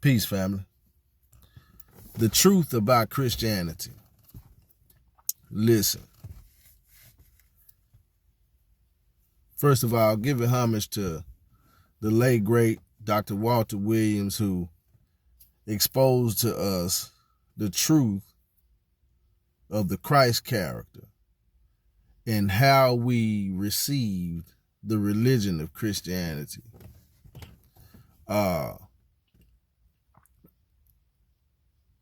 Peace, family. The truth about Christianity. Listen. First of all, give homage to the late, great Dr. Walter Williams, who exposed to us the truth of the Christ character and how we received the religion of Christianity.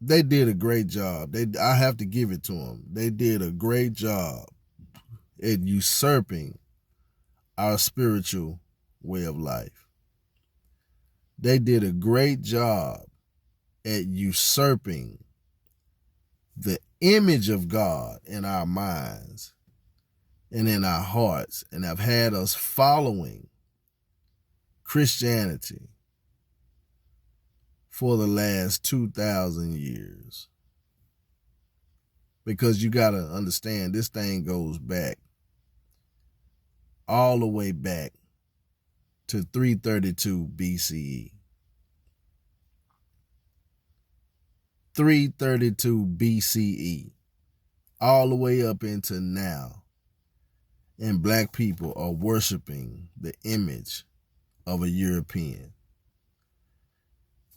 They did a great job. I have to give it to them. They did a great job at usurping our spiritual way of life. They did a great job at usurping the image of God in our minds and in our hearts, and have had us following Christianity for the last 2,000 years. Because you got to understand, this thing goes back all the way back to 332 BCE. 332 BCE, all the way up into now. And black people are worshiping the image of a European.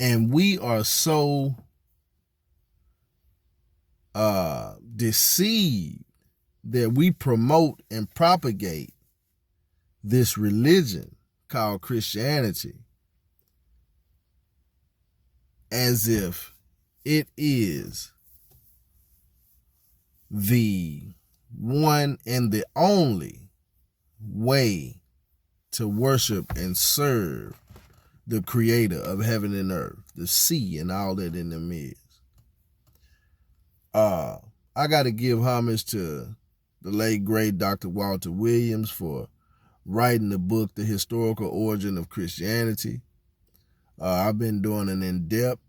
And we are so deceived that we promote and propagate this religion called Christianity as if it is the one and the only way to worship and serve the creator of heaven and earth, the sea and all that in them is. I got to give homage to the late, great Dr. Walter Williams for writing the book, The Historical Origin of Christianity. I've been doing an in-depth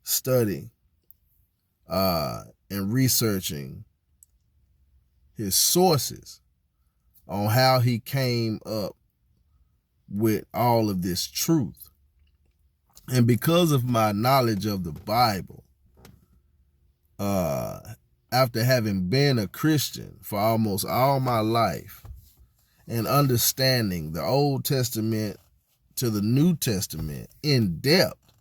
study and researching his sources on how he came up with all of this truth. And because of my knowledge of the Bible, after having been a Christian for almost all my life and understanding the Old Testament to the New Testament in depth,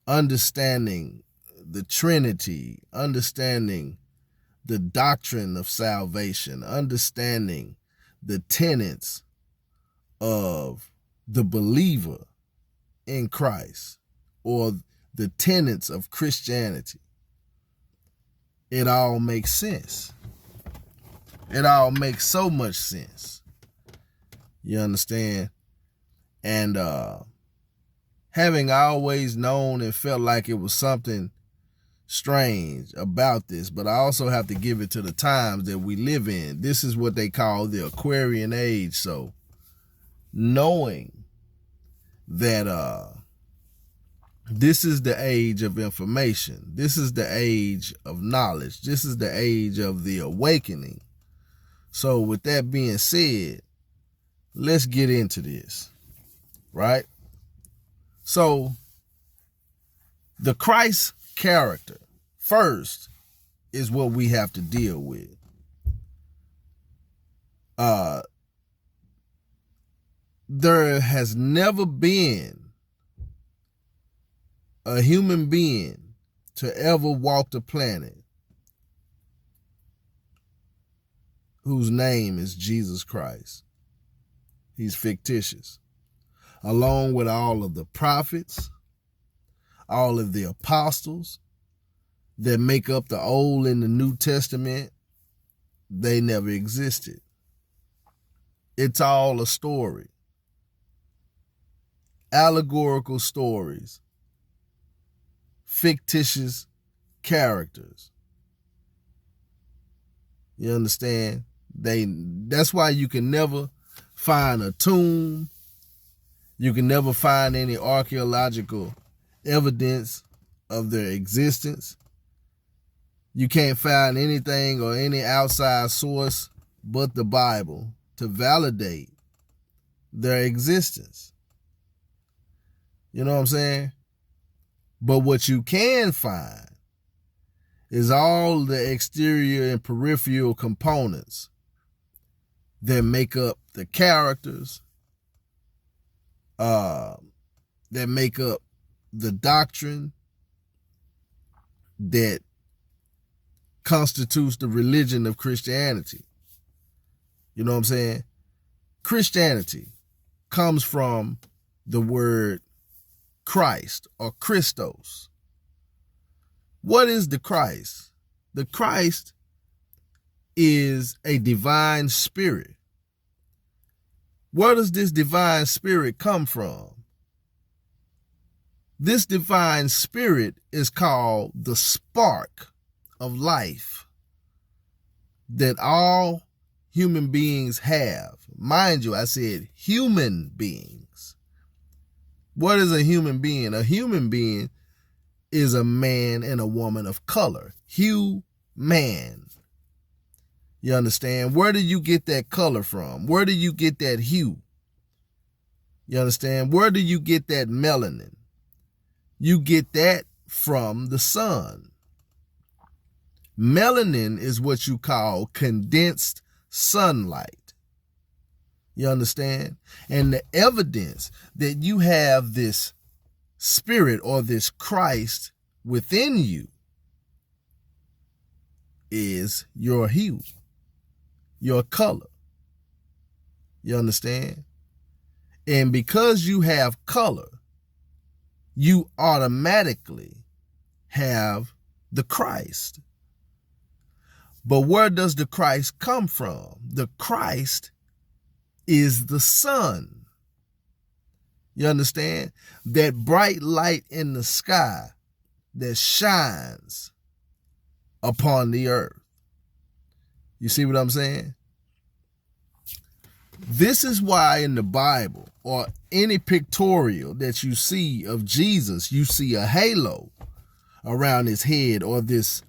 understanding the Trinity, understanding the doctrine of salvation, understanding the tenets of the believer in Christ, or the tenets of Christianity, it all makes sense. It all makes so much sense. You understand? And having always known and felt like it was something strange about this, but I also have to give it to the times that we live in. This is what they call the Aquarian age. So knowing that this is the age of information, this is the age of knowledge, this is the age of the awakening. So with that being said, let's get into this, right? So the Christ character first is what we have to deal with. There has never been a human being to ever walk the planet whose name is Jesus Christ. He's fictitious. Along with all of the prophets, all of the apostles that make up the Old and the New Testament, they never existed. It's all a story. Allegorical stories. Fictitious characters. You understand? That's why you can never find a tomb. You can never find any archaeological evidence of their existence. You can't find anything or any outside source but the Bible. to validate their existence. You know what I'm saying? But what you can find is all the exterior and peripheral components that make up the characters, that make up the doctrine that constitutes the religion of Christianity. You know what I'm saying? Christianity comes from the word Christ or Christos. What is the Christ? The Christ is a divine spirit. Where does this divine spirit come from? This divine spirit is called the spark of life that all human beings have. Mind you, I said human beings. What is a human being? A human being is a man and a woman of color. Hue-man. You understand? Where do you get that color from? Where do you get that hue? You understand? Where do you get that melanin? You get that from the sun. Melanin is what you call condensed sunlight. You understand? And the evidence that you have this spirit or this Christ within you is your hue, your color. You understand? And because you have color, you automatically have the Christ. But where does the Christ come from? The Christ is the sun. You understand? That bright light in the sky that shines upon the earth. You see what I'm saying? This is why in the Bible or any pictorial that you see of Jesus, you see a halo around his head or this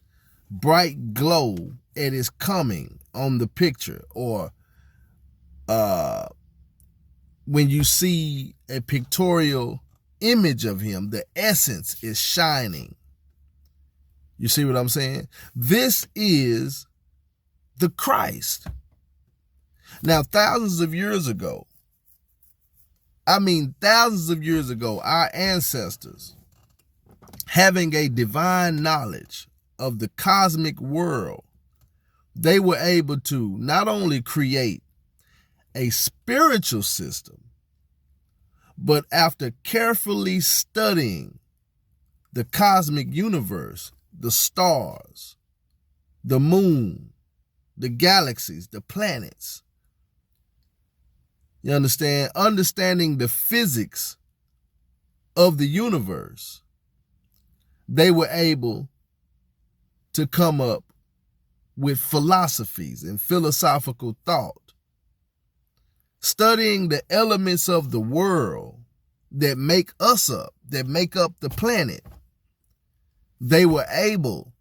bright glow at his coming on the picture, or when you see a pictorial image of him, the essence is shining. You see what I'm saying? This is the Christ. Now, thousands of years ago, our ancestors, having a divine knowledge of the cosmic world, they were able to not only create a spiritual system, but after carefully studying the cosmic universe, the stars, the moon, the galaxies, the planets, you understand? Understanding the physics of the universe, they were able to come up with philosophies and philosophical thought. Studying the elements of the world that make us up, that make up the planet, they were able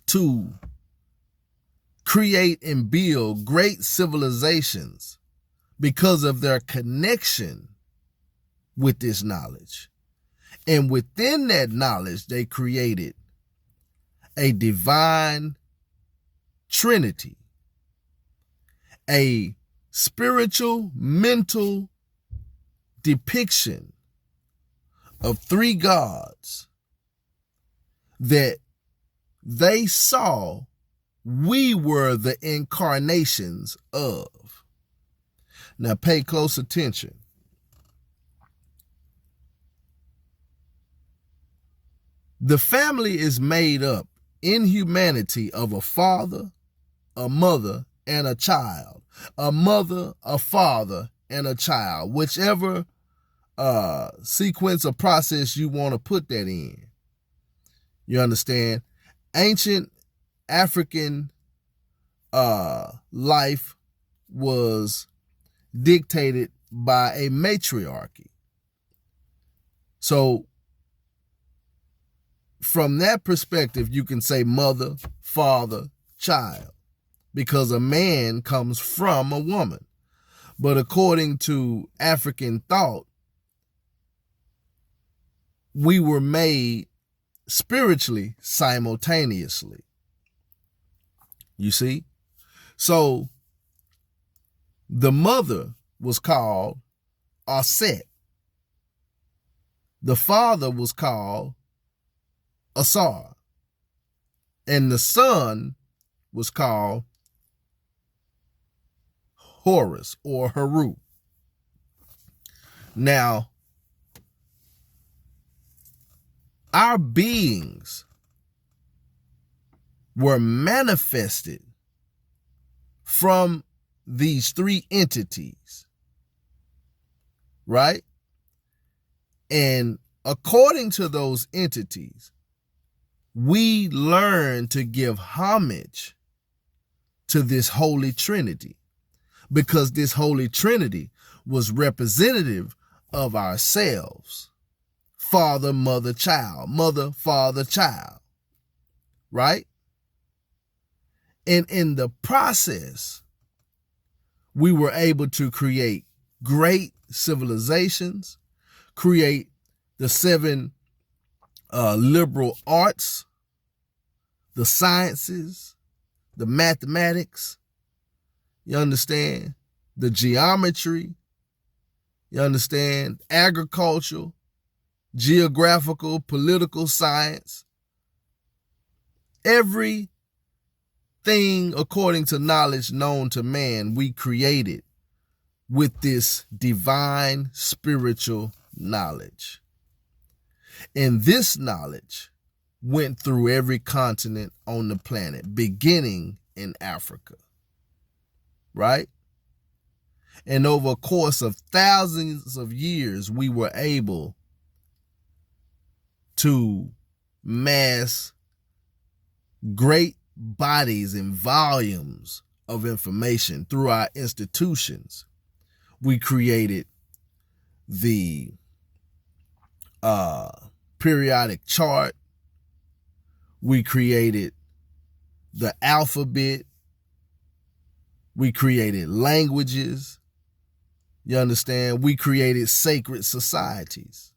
to create and build great civilizations because of their connection with this knowledge. And within that knowledge, they created a divine trinity, a spiritual, mental depiction of three gods that they saw we were the incarnations of. Now pay close attention. The family is made up in humanity of a father, a mother, and a child. A mother, a father, and a child. Whichever sequence or process you want to put that in. You understand? Ancient African life was dictated by a matriarchy. So from that perspective, you can say mother, father, child, because a man comes from a woman. But according to African thought, we were made spiritually simultaneously. You see? So the mother was called Aset. The father was called Asar. And the son was called Horus or Haru. Now, our beings were manifested from these three entities, right? And according to those entities, we learn to give homage to this Holy Trinity, because this Holy Trinity was representative of ourselves. Father, mother, child. Mother, father, child. Right? And in the process, we were able to create great civilizations, create the 7 liberal arts, the sciences, the mathematics, you understand, the geometry, you understand, agricultural, geographical, political science, everything according to knowledge known to man, we created with this divine spiritual knowledge. And this knowledge went through every continent on the planet, beginning in Africa, right? And over a course of thousands of years, we were able to mass great bodies and volumes of information through our institutions. We created the periodic chart. We created the alphabet. We created languages. You understand? We created sacred societies.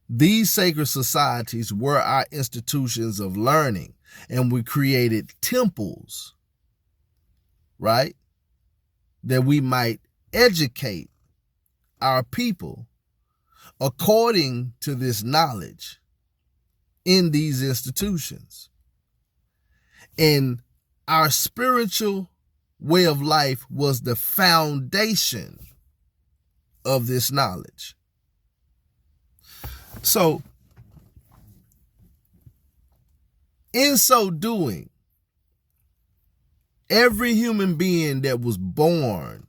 These sacred societies were our institutions of learning, and we created temples, right? That we might educate our people according to this knowledge in these institutions. And our spiritual way of life was the foundation of this knowledge. So, in so doing, every human being that was born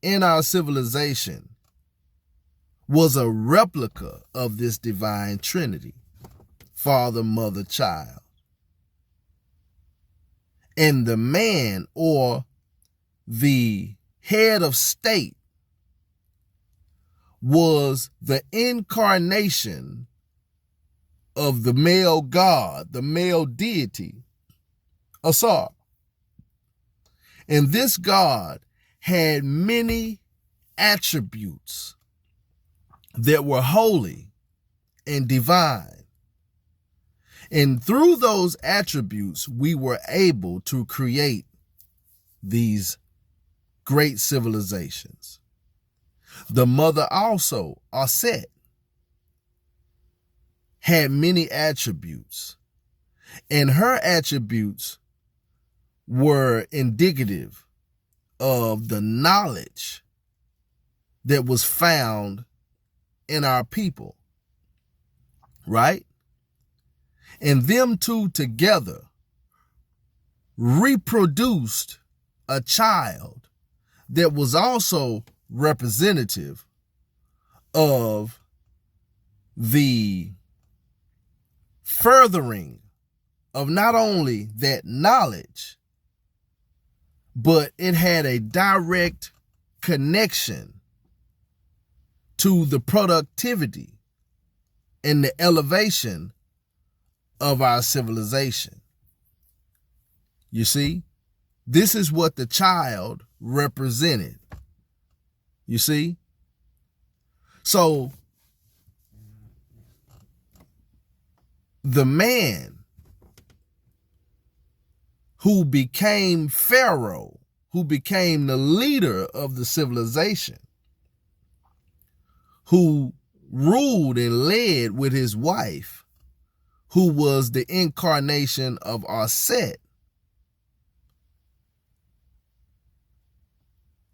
in our civilization was a replica of this divine Trinity, Father, Mother, Child. And the man, or the head of state, was the incarnation of the male god, the male deity, Asar. And this god had many attributes that were holy and divine. And through those attributes, we were able to create these great civilizations. The mother also, Aset, had many attributes, and her attributes were indicative of the knowledge that was found in our people, right? And them two together reproduced a child that was also representative of the furthering of not only that knowledge, but it had a direct connection to the productivity and the elevation of our civilization. You see, this is what the child represented. You see? So the man who became Pharaoh, who became the leader of the civilization, who ruled and led with his wife, who was the incarnation of Aset.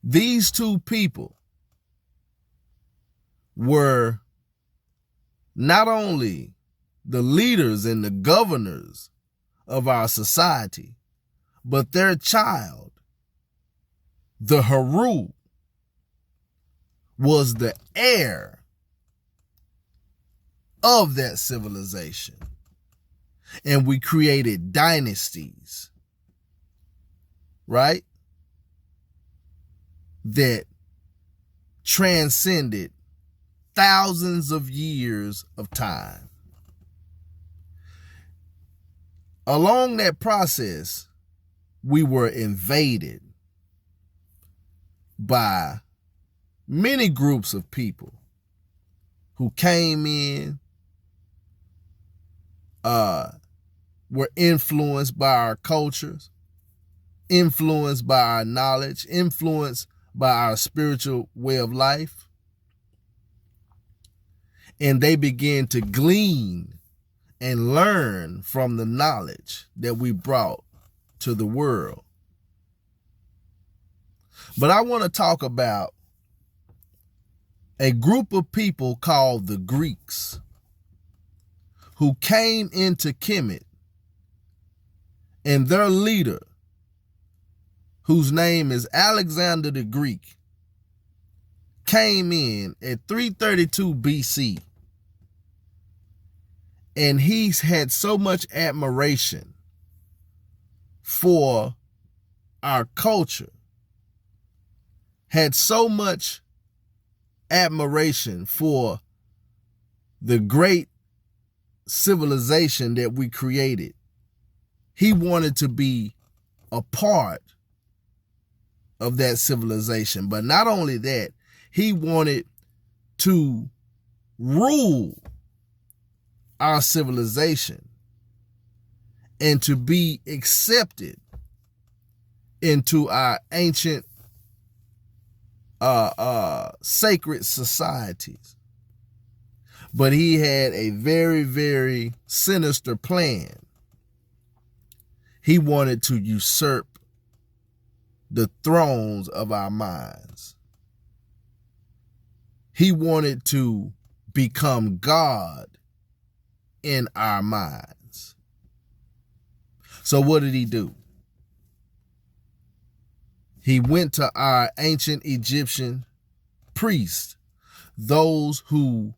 These two people were not only the leaders and the governors of our society, but their child, the Haru, was the heir of that civilization. And we created dynasties, right? That transcended thousands of years of time. Along that process, we were invaded by many groups of people who came in, were influenced by our cultures, influenced by our knowledge, influenced by our spiritual way of life. And they began to glean and learn from the knowledge that we brought to the world. But I want to talk about a group of people called the Greeks who came into Kemet, and their leader, whose name is Alexander the Greek, came in at 332 BC. And he's had so much admiration for our culture, had so much admiration for the great civilization that we created. He wanted to be a part of that civilization. But not only that, he wanted to rule our civilization and to be accepted into our ancient sacred societies. But he had a very, very sinister plan. He wanted to usurp the thrones of our minds. He wanted to become God in our minds. So what did he do? He went to our ancient Egyptian priests, those who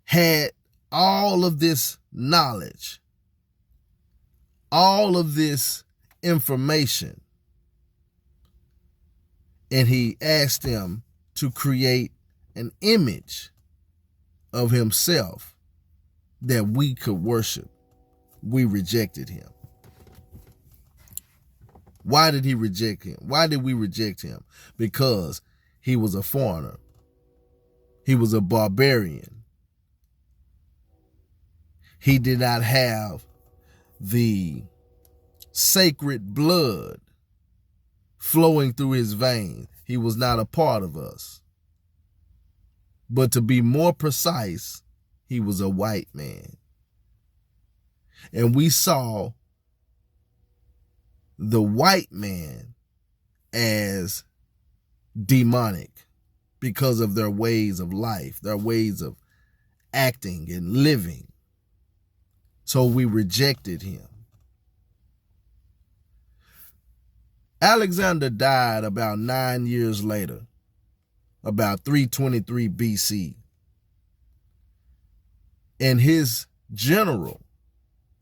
had all of this knowledge, all of this information, and he asked them to create an image of himself that we could worship. We rejected him. Why did he reject him? Why did we reject him? Because he was a foreigner. He was a barbarian. He did not have the sacred blood flowing through his veins. He was not a part of us. But to be more precise, he was a white man. And we saw the white man as demonic because of their ways of life, their ways of acting and living. So we rejected him. Alexander died about 9 years later, about 323 BC. And his general,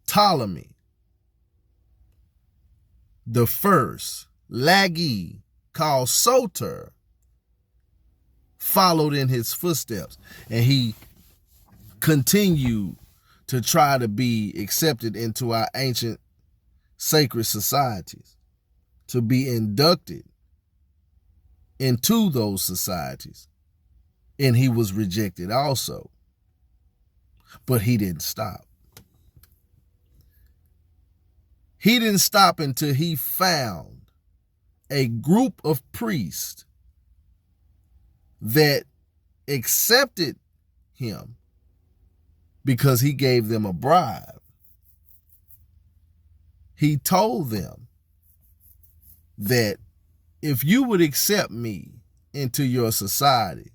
Ptolemy the first, Lagi, called Soter, followed in his footsteps. And he continued to try to be accepted into our ancient sacred societies, to be inducted into those societies. And he was rejected also. But he didn't stop. He didn't stop until he found a group of priests that accepted him because he gave them a bribe. He told them that if you would accept me into your society,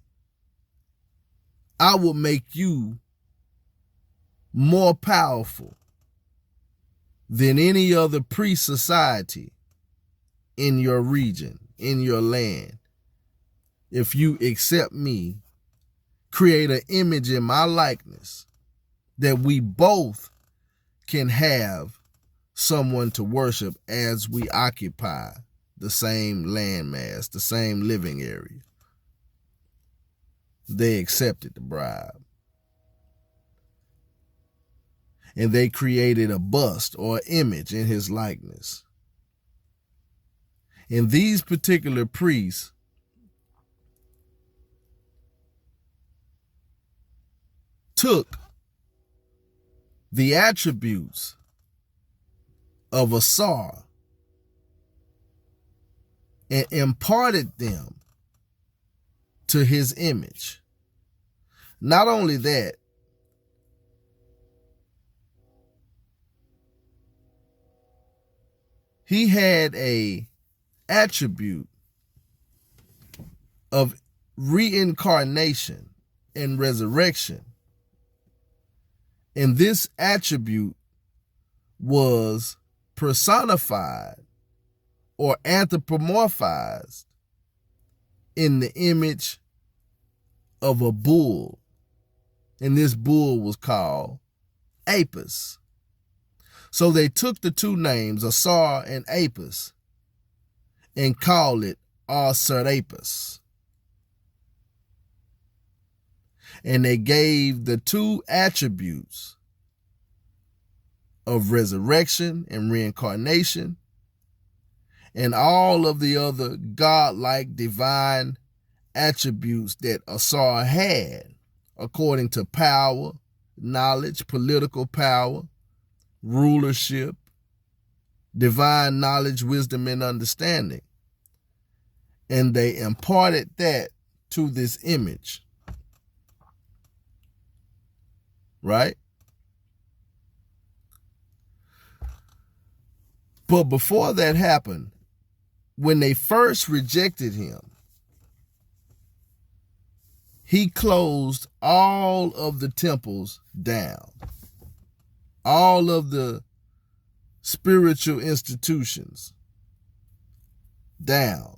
I will make you more powerful than any other priest society in your region, in your land. If you accept me, create an image in my likeness, that we both can have someone to worship as we occupy the same landmass, the same living area. They accepted the bribe. And they created a bust or image in his likeness. And these particular priests took the attributes of Asar and imparted them to his image. Not only that, he had a attribute of reincarnation and resurrection. And this attribute was personified or anthropomorphized in the image of a bull. And this bull was called Apis. So they took the two names, Asar and Apis, and called it Asar-Apis. And they gave the two attributes of resurrection and reincarnation and all of the other godlike divine attributes that Asar had, according to power, knowledge, political power, rulership, divine knowledge, wisdom, and understanding. And they imparted that to this image. Right? But before that happened, when they first rejected him, he closed all of the temples down, all of the spiritual institutions down,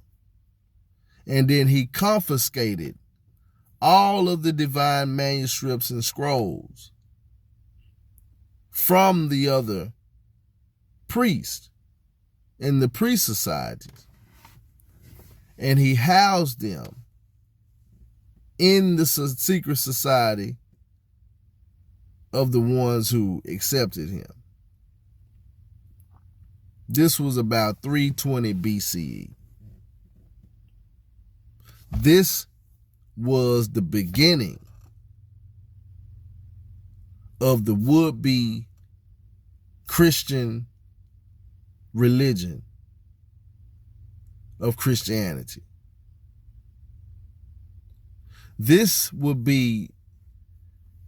and then he confiscated all of the divine manuscripts and scrolls from the other priests in the priest societies, and he housed them in the secret society of the ones who accepted him. This was about 320 BCE. This was the beginning of the would-be Christian religion of Christianity. This would be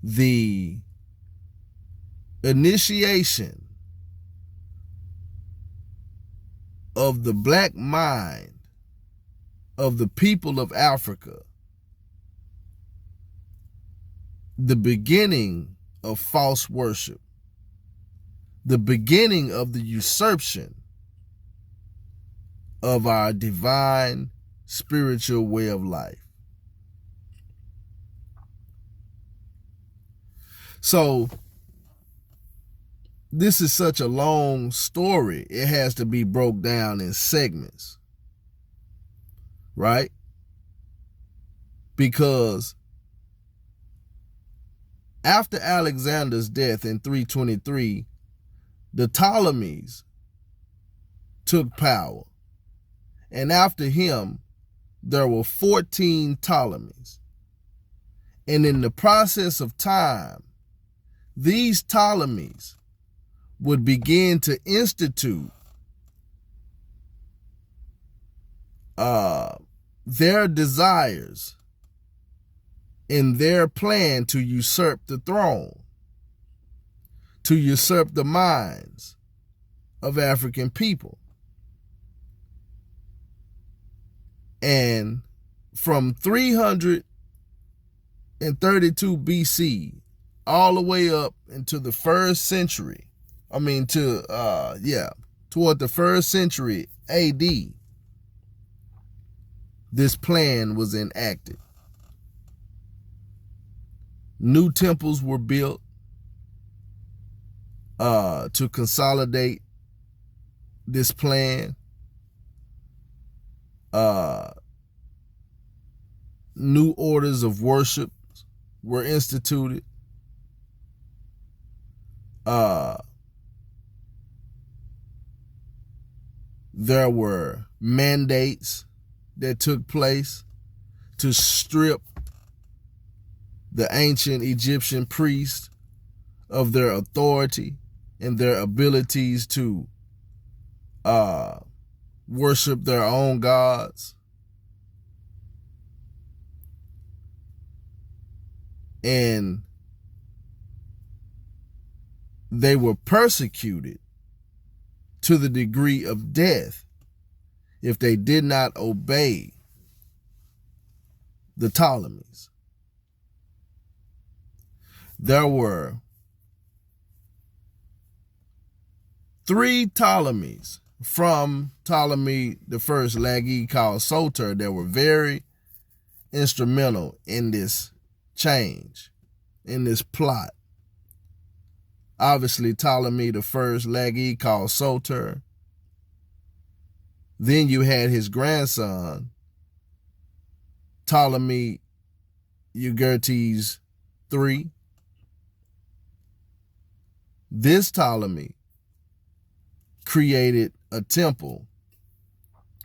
the initiation of the black mind of the people of Africa, the beginning of false worship, the beginning of the usurpation of our divine spiritual way of life. So this is such a long story. It has to be broke down in segments, right? Because after Alexander's death in 323, the Ptolemies took power. And after him, there were 14 Ptolemies. And in the process of time, these Ptolemies would begin to institute their desires in their plan to usurp the throne, to usurp the minds of African people. And from 332 BC all the way up into the first century, toward the first century AD, this plan was enacted. New temples were built to consolidate this plan. New orders of worship were instituted. There were mandates that took place to strip the ancient Egyptian priests of their authority and their abilities to worship their own gods. And they were persecuted to the degree of death if they did not obey the Ptolemies. There were 3 Ptolemies from Ptolemy the First Lagi called Soter that were very instrumental in this change, in this plot. Obviously, Ptolemy the First Lagi called Soter. Then you had his grandson, Ptolemy Euergetes III. This Ptolemy created a temple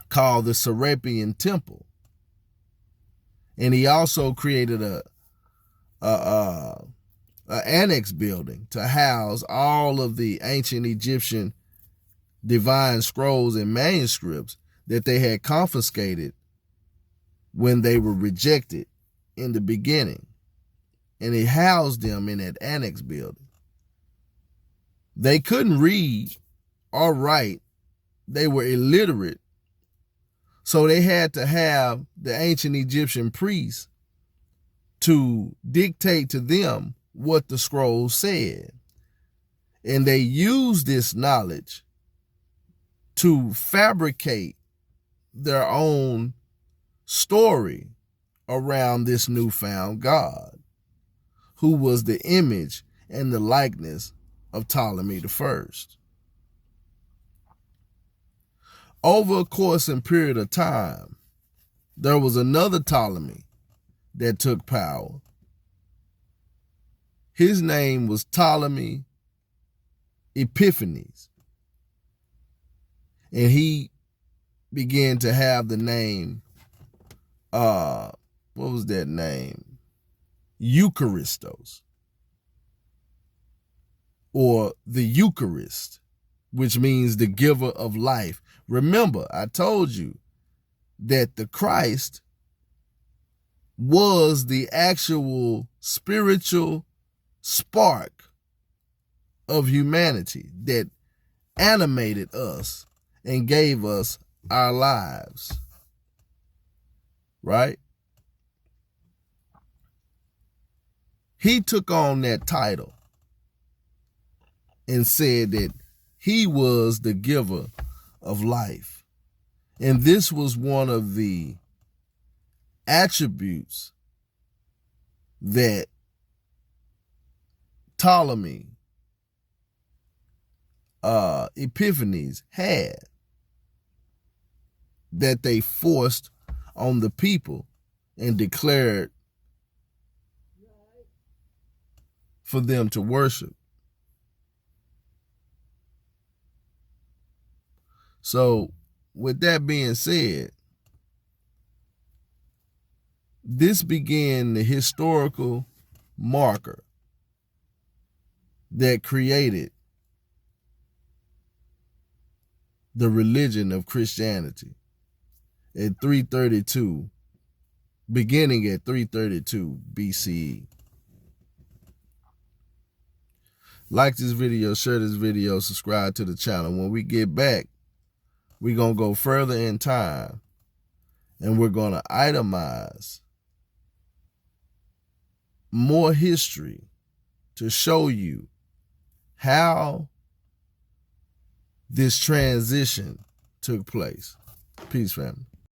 called the Serapean Temple. And he also created a annex building to house all of the ancient Egyptian divine scrolls and manuscripts that they had confiscated when they were rejected in the beginning. And he housed them in that annex building. They couldn't read or write. They were illiterate. So they had to have the ancient Egyptian priests to dictate to them what the scrolls said. And they used this knowledge to fabricate their own story around this newfound God, who was the image and the likeness of Ptolemy the First. Over a course and period of time, there was another Ptolemy that took power. His name was Ptolemy Epiphanes. And he began to have the name, what was that name? Eucharistos, or the Eucharist, which means the giver of life. Remember, I told you that the Christ was the actual spiritual spark of humanity that animated us and gave us our lives, right? He took on that title and said that he was the giver of life. And this was one of the attributes that Ptolemy Epiphanes had, that they forced on the people and declared for them to worship. So, with that being said, this began the historical marker that created the religion of Christianity at 332, beginning at 332 BCE. Like this video, share this video, subscribe to the channel. When we get back, we're going to go further in time and we're going to itemize more history to show you how this transition took place. Peace, family.